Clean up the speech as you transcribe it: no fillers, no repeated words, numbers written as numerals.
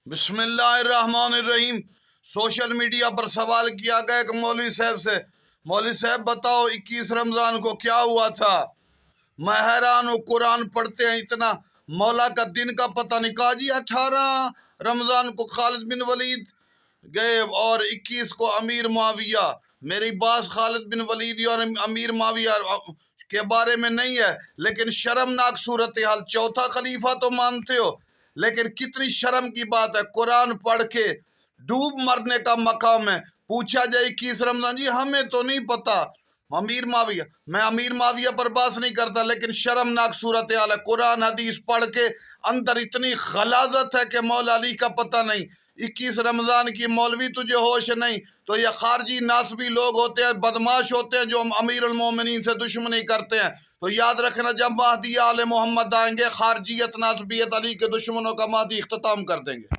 बिस्मिल्लाहिर्रहमानिर्रहीम। Social media पर सवाल किया गया कि मौलवी साहब से, मौलवी साहब बताओ 21 रमज़ान को क्या हुआ था। मैं हैरान हूँ, कुरान पढ़ते हैं इतना, मौला का दिन का पता नहीं। कहा जी 18 रमज़ान को खालिद बिन वलीद गए और 21 को अमीर मुआविया। मेरी बात खालिद बिन वलीद और अमीर मुआविया के बारे में नहीं है, लेकिन शर्मनाक सूरत हाल। चौथा खलीफा तो मानते हो, लेकिन कितनी शर्म की बात है, कुरान पढ़ के डूब मरने का मकाम है। पूछा जाए 21 रमजान, जी हमें तो नहीं पता। अमीर माविया, मैं अमीर माविया पर बात नहीं करता, लेकिन शर्मनाक सूरत हाल है। कुरान हदीस पढ़ के अंदर इतनी गलाजत है कि मौला अली का पता नहीं। 21 रमजान की मौलवी तुझे होश नहीं, तो ये खारजी नासबी लोग होते हैं, बदमाश होते हैं, जो अमीर अल मोमिनीन से दुश्मनी करते हैं। तो याद रखना, जब महदी आले मोहम्मद आएंगे, खारजियत नासबियत अली के दुश्मनों का महदी इख्तिताम कर देंगे।